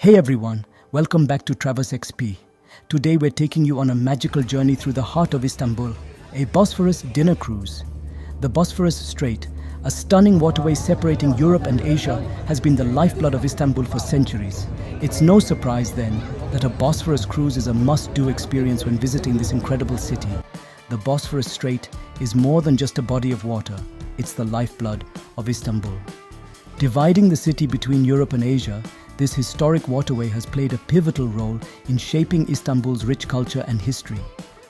Hey everyone, welcome back to Traverse XP. Today we're taking you on a magical journey through the heart of Istanbul, a Bosphorus dinner cruise. The Bosphorus Strait, a stunning waterway separating Europe and Asia, has been the lifeblood of Istanbul for centuries. It's no surprise then that a Bosphorus cruise is a must-do experience when visiting this incredible city. The Bosphorus Strait is more than just a body of water, it's the lifeblood of Istanbul. Dividing the city between Europe and Asia, this historic waterway has played a pivotal role in shaping Istanbul's rich culture and history.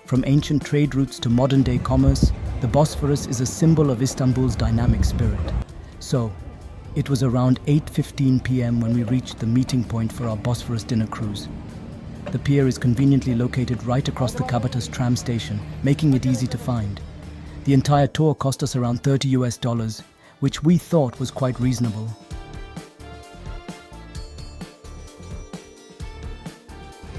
From ancient trade routes to modern-day commerce, the Bosphorus is a symbol of Istanbul's dynamic spirit. So, it was around 8:15 p.m. when we reached the meeting point for our Bosphorus dinner cruise. The pier is conveniently located right across the Cappadocia tram station, making it easy to find. The entire tour cost us around $30, which we thought was quite reasonable.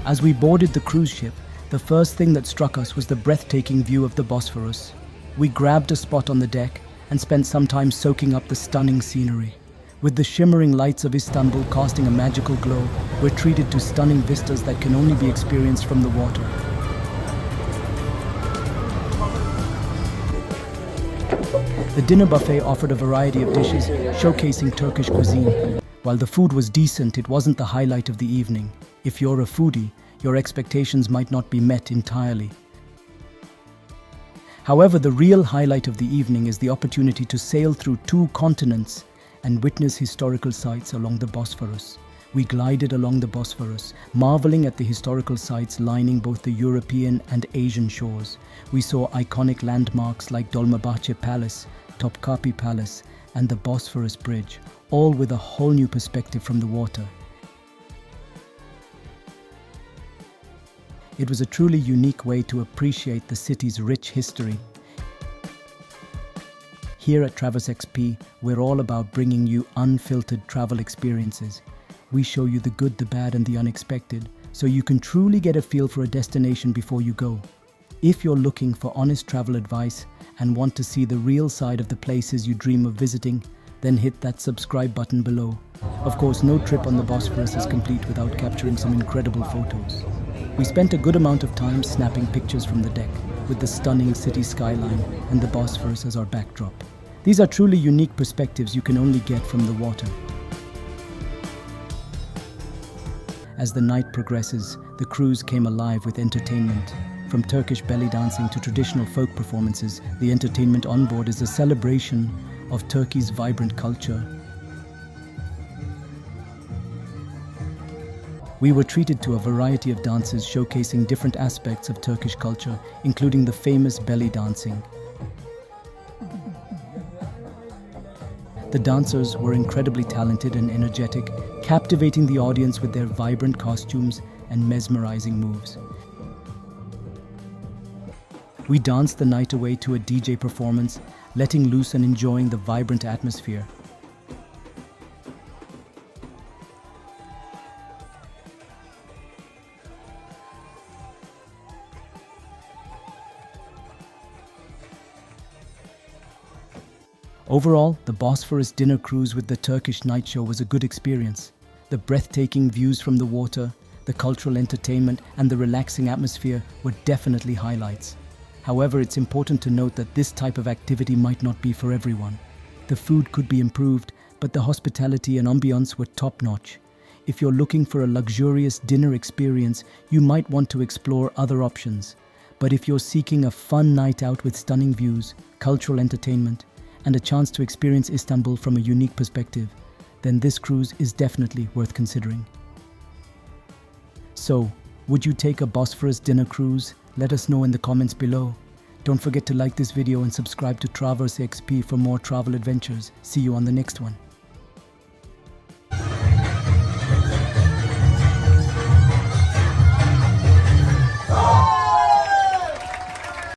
As we boarded the cruise ship, the first thing that struck us was the breathtaking view of the Bosphorus. We grabbed a spot on the deck and spent some time soaking up the stunning scenery. With the shimmering lights of Istanbul casting a magical glow, we're treated to stunning vistas that can only be experienced from the water. The dinner buffet offered a variety of dishes, showcasing Turkish cuisine. While the food was decent, it wasn't the highlight of the evening. If you're a foodie, your expectations might not be met entirely. However, the real highlight of the evening is the opportunity to sail through 2 continents and witness historical sites along the Bosphorus. We glided along the Bosphorus, marveling at the historical sites lining both the European and Asian shores. We saw iconic landmarks like Dolmabahce Palace, Topkapi Palace, and the Bosphorus Bridge, all with a whole new perspective from the water. It was a truly unique way to appreciate the city's rich history. Here at Traverse XP, we're all about bringing you unfiltered travel experiences. We show you the good, the bad, and the unexpected, so you can truly get a feel for a destination before you go. If you're looking for honest travel advice and want to see the real side of the places you dream of visiting, then hit that subscribe button below. Of course, no trip on the Bosphorus is complete without capturing some incredible photos. We spent a good amount of time snapping pictures from the deck, with the stunning city skyline and the Bosphorus as our backdrop. These are truly unique perspectives you can only get from the water. As the night progresses, the cruise came alive with entertainment. From Turkish belly dancing to traditional folk performances, the entertainment on board is a celebration of Turkey's vibrant culture. We were treated to a variety of dances showcasing different aspects of Turkish culture, including the famous belly dancing. The dancers were incredibly talented and energetic, captivating the audience with their vibrant costumes and mesmerizing moves. We danced the night away to a DJ performance, letting loose and enjoying the vibrant atmosphere. Overall, the Bosphorus dinner cruise with the Turkish night show was a good experience. The breathtaking views from the water, the cultural entertainment, and the relaxing atmosphere were definitely highlights. However, it's important to note that this type of activity might not be for everyone. The food could be improved, but the hospitality and ambiance were top-notch. If you're looking for a luxurious dinner experience, you might want to explore other options. But if you're seeking a fun night out with stunning views, cultural entertainment, and a chance to experience Istanbul from a unique perspective, then this cruise is definitely worth considering. So, would you take a Bosphorus dinner cruise? Let us know in the comments below. Don't forget to like this video and subscribe to Traverse XP for more travel adventures. See you on the next one.